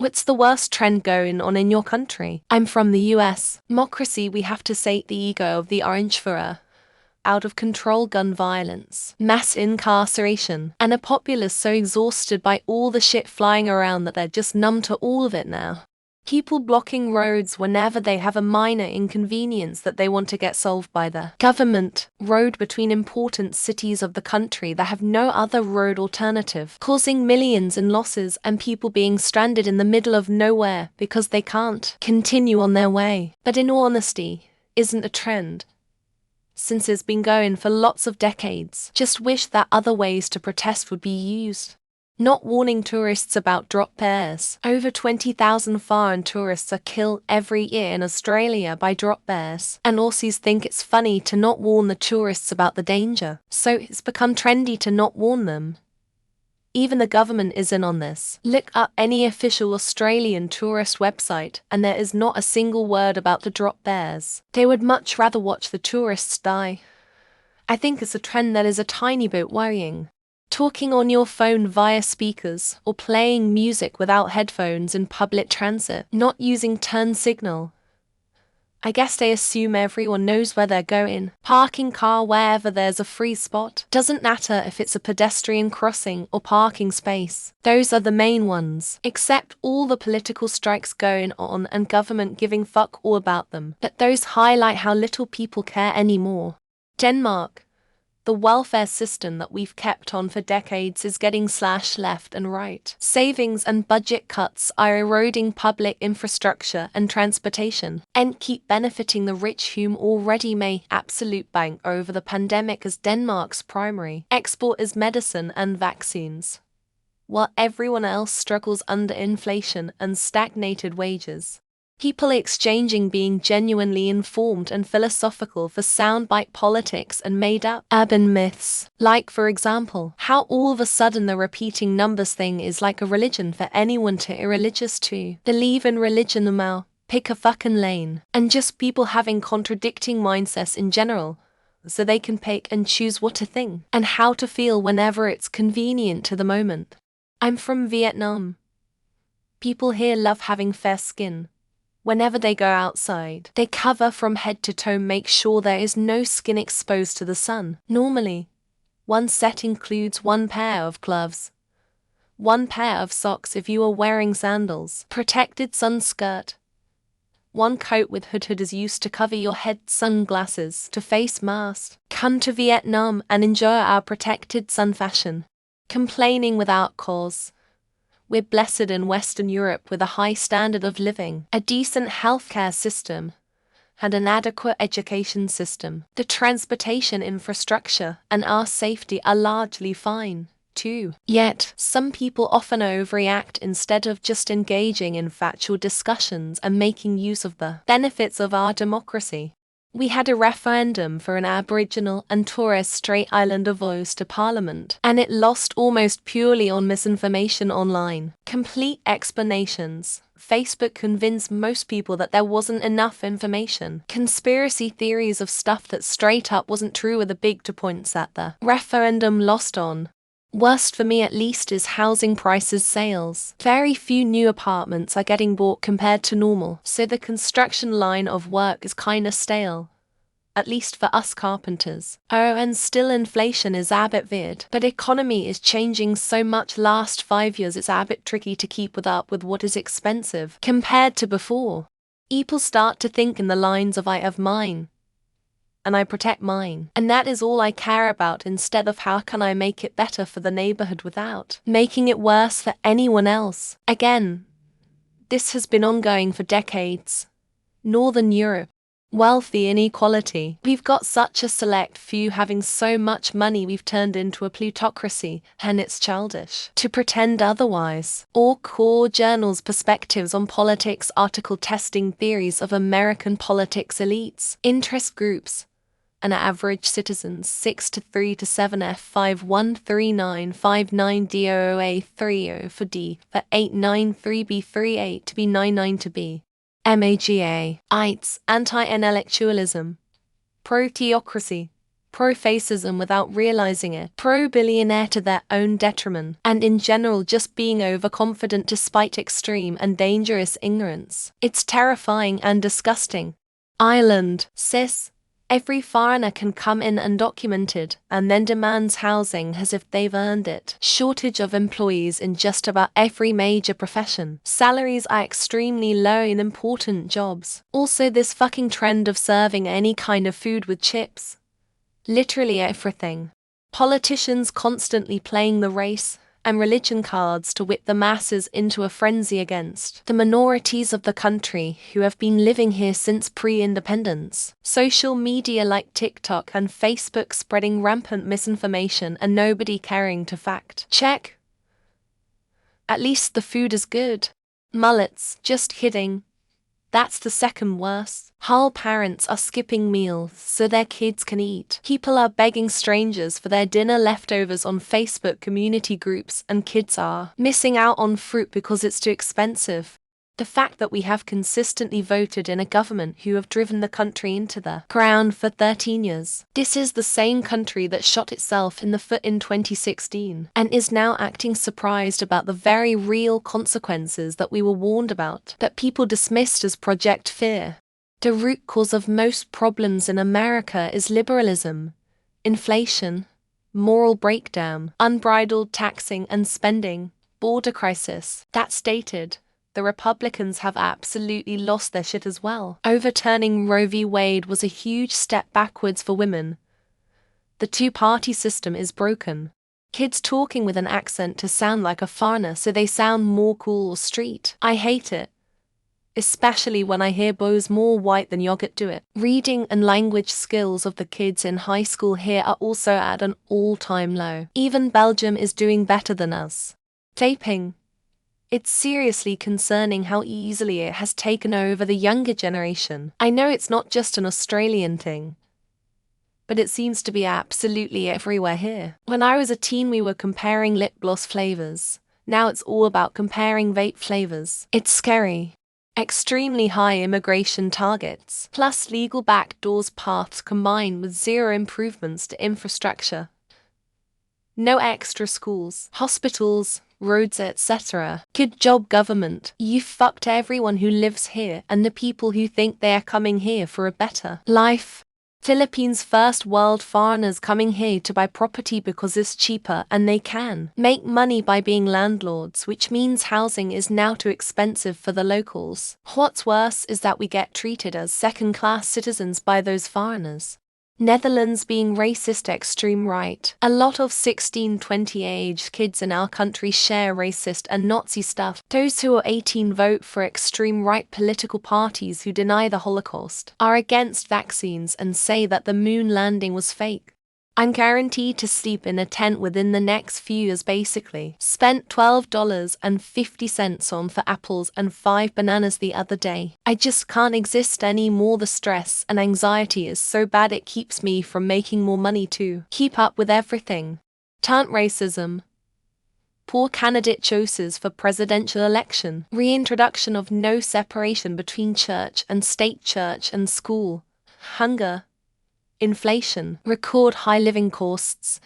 What's the worst trend going on in your country? I'm from the US. Democracy, we have to sate the ego of the orange furor. Out of control gun violence, mass incarceration, and a populace so exhausted by all the shit flying around that they're just numb to all of it now. People blocking roads whenever they have a minor inconvenience that they want to get solved by the government. Road between important cities of the country that have no other road alternative, causing millions in losses and people being stranded in the middle of nowhere because they can't continue on their way. But in all honesty, isn't a trend, since it's been going for lots of decades. Just wish that other ways to protest would be used. Not warning tourists about drop bears. Over 20,000 foreign tourists are killed every year in Australia by drop bears, and Aussies think it's funny to not warn the tourists about the danger, so it's become trendy to not warn them. Even the government is in on this. Look up any official Australian tourist website and there is not a single word about the drop bears. They would much rather watch the tourists die. I think it's a trend that is a tiny bit worrying. Talking on your phone via speakers or playing music without headphones in public transit, not using turn signal. I guess they assume everyone knows where they're going. Parking car wherever there's a free spot. Doesn't matter if it's a pedestrian crossing or parking space. Those are the main ones. Except all the political strikes going on and government giving fuck all about them. But those highlight how little people care anymore. Denmark. The welfare system that we've kept on for decades is getting slashed left and right. Savings and budget cuts are eroding public infrastructure and transportation, and keep benefiting the rich whom already made absolute bank over the pandemic as Denmark's primary export is medicine and vaccines, while everyone else struggles under inflation and stagnated wages. People exchanging being genuinely informed and philosophical for soundbite politics and made-up urban myths. Like, for example, how all of a sudden the repeating numbers thing is like a religion for anyone to irreligious to believe in religion now. Pick a fucking lane. And just people having contradicting mindsets in general, so they can pick and choose what to think and how to feel whenever it's convenient to the moment. I'm from Vietnam. People here love having fair skin. Whenever they go outside, they cover from head to toe, make sure there is no skin exposed to the sun. Normally, one set includes one pair of gloves, one pair of socks if you are wearing sandals, protected sun skirt, one coat with hood is used to cover your head, sunglasses to face mask. Come to Vietnam and enjoy our protected sun fashion. Complaining without cause. We're blessed in Western Europe with a high standard of living, a decent healthcare system, and an adequate education system. The transportation infrastructure and our safety are largely fine, too. Yet, some people often overreact instead of just engaging in factual discussions and making use of the benefits of our democracy. We had a referendum for an Aboriginal and Torres Strait Islander voice to Parliament, and it lost almost purely on misinformation online. Complete explanations. Facebook convinced most people that there wasn't enough information. Conspiracy theories of stuff that straight up wasn't true with a big to points at the referendum lost on. Worst for me at least is housing prices sales. Very few new apartments are getting bought compared to normal, so the construction line of work is kinda stale. At least for us carpenters. Oh, and still inflation is a bit weird, but economy is changing so much last 5 years it's a bit tricky to keep up with what is expensive compared to before. People start to think in the lines of I have mine, and I protect mine. And that is all I care about instead of how can I make it better for the neighborhood without making it worse for anyone else. Again, this has been ongoing for decades. Northern Europe. Wealthy inequality. We've got such a select few having so much money we've turned into a plutocracy, and it's childish to pretend otherwise. All core journals' perspectives on politics article testing theories of American politics elites, interest groups, and average citizens 6 to 3 to 7F513959 DOOA30 for D for 893B38 to B99 to B. MAGA, ITES, anti-intellectualism, pro-theocracy, pro-fascism without realizing it, pro-billionaire to their own detriment, and in general just being overconfident despite extreme and dangerous ignorance. It's terrifying and disgusting. Ireland, cis. Every foreigner can come in undocumented and then demands housing as if they've earned it. Shortage of employees in just about every major profession. Salaries are extremely low in important jobs. Also this fucking trend of serving any kind of food with chips. Literally everything. Politicians constantly playing the race and religion cards to whip the masses into a frenzy against the minorities of the country who have been living here since pre-independence. Social media like TikTok and Facebook spreading rampant misinformation and nobody caring to fact check. At least the food is good. Mullets, just kidding. That's the second worst. Whole parents are skipping meals so their kids can eat. People are begging strangers for their dinner leftovers on Facebook community groups, and kids are missing out on fruit because it's too expensive. The fact that we have consistently voted in a government who have driven the country into the ground for 13 years. This is the same country that shot itself in the foot in 2016 and is now acting surprised about the very real consequences that we were warned about, that people dismissed as Project Fear. The root cause of most problems in America is liberalism, inflation, moral breakdown, unbridled taxing and spending, border crisis. That's stated. The Republicans have absolutely lost their shit as well. Overturning Roe v. Wade was a huge step backwards for women. The two-party system is broken. Kids talking with an accent to sound like a foreigner so they sound more cool or street. I hate it. Especially when I hear boys more white than yogurt do it. Reading and language skills of the kids in high school here are also at an all-time low. Even Belgium is doing better than us. Vaping. It's seriously concerning how easily it has taken over the younger generation. I know it's not just an Australian thing, but it seems to be absolutely everywhere here. When I was a teen, we were comparing lip gloss flavors. Now it's all about comparing vape flavors. It's scary. Extremely high immigration targets, plus legal backdoors paths combined with zero improvements to infrastructure. No extra schools, hospitals, roads, etc. Good job, government. You fucked everyone who lives here and the people who think they are coming here for a better life. Philippines first world foreigners coming here to buy property because it's cheaper and they can make money by being landlords, which means housing is now too expensive for the locals. What's worse is that we get treated as second-class citizens by those foreigners. Netherlands being racist extreme right. A lot of 16-20 aged kids in our country share racist and Nazi stuff. Those who are 18 vote for extreme right political parties who deny the Holocaust, are against vaccines and say that the moon landing was fake. I'm guaranteed to sleep in a tent within the next few years basically. Spent $12.50 on for apples and 5 bananas the other day. I just can't exist anymore. The stress and anxiety is so bad it keeps me from making more money to keep up with everything. Tant racism. Poor candidate choices for presidential election. Reintroduction of no separation between church and state, church and school. Hunger. Inflation, record high living costs,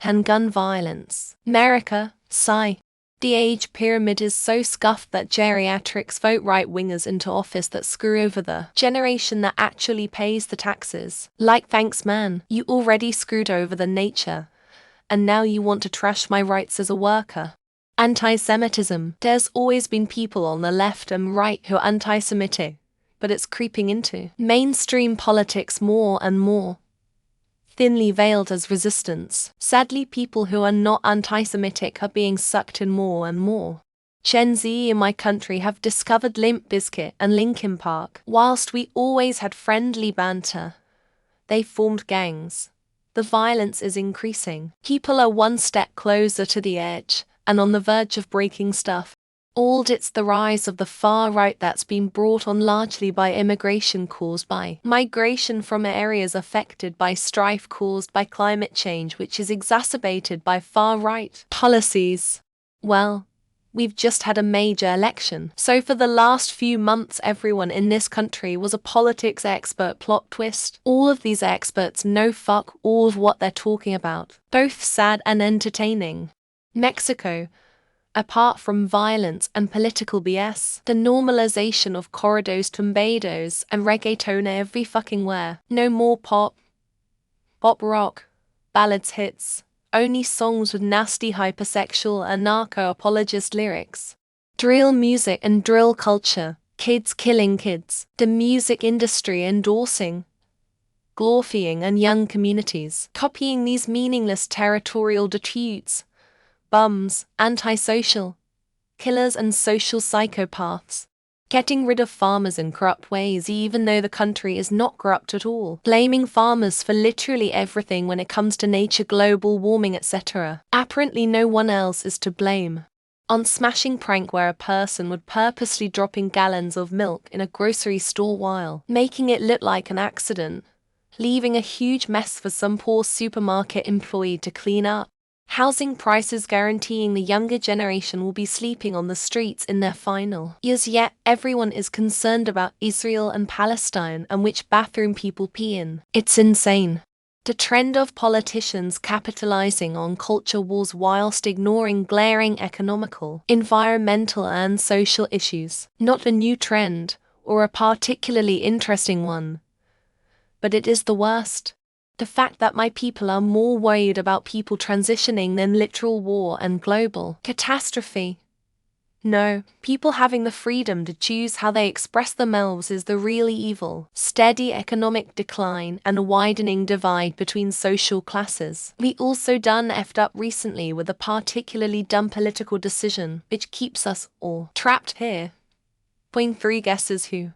and gun violence. America, sigh. The age pyramid is so scuffed that geriatrics vote right-wingers into office that screw over the generation that actually pays the taxes. Like, thanks man, you already screwed over the nature, and now you want to trash my rights as a worker. Anti-Semitism. There's always been people on the left and right who are anti-Semitic, but it's creeping into mainstream politics more and more. Thinly veiled as resistance. Sadly, people who are not anti-Semitic are being sucked in more and more. Gen Z in my country have discovered Limp Bizkit and Linkin Park. Whilst we always had friendly banter, they formed gangs. The violence is increasing. People are one step closer to the edge and on the verge of breaking stuff. It's the rise of the far right that's been brought on largely by immigration caused by migration from areas affected by strife caused by climate change, which is exacerbated by far right policies. Well, We've just had a major election. So for the last few months, everyone in this country was a politics expert. Plot twist. All of these experts know fuck all of what they're talking about. Both sad and entertaining. Mexico. Apart from violence and political BS, the normalization of corridos, tumbados, and reggaeton every fucking where. No more pop rock, ballads hits, only songs with nasty hypersexual and narco-apologist lyrics. Drill music and drill culture, kids killing kids, the music industry endorsing, glorifying and young communities, copying these meaningless territorial disputes. Bums, antisocial, killers and social psychopaths. Getting rid of farmers in corrupt ways even though the country is not corrupt at all. Blaming farmers for literally everything when it comes to nature, global warming, etc. Apparently no one else is to blame. On smashing prank where a person would purposely dropping gallons of milk in a grocery store while making it look like an accident, leaving a huge mess for some poor supermarket employee to clean up. Housing prices guaranteeing the younger generation will be sleeping on the streets in their final years, yet everyone is concerned about Israel and Palestine and which bathroom people pee in. It's insane. The trend of politicians capitalizing on culture wars whilst ignoring glaring economical, environmental and social issues. Not a new trend, or a particularly interesting one, but it is the worst. The fact that my people are more worried about people transitioning than literal war and global catastrophe. No, people having the freedom to choose how they express themselves is the really evil. Steady economic decline and a widening divide between social classes. We also done effed up recently with a particularly dumb political decision, which keeps us all trapped here. Point 3 guesses who.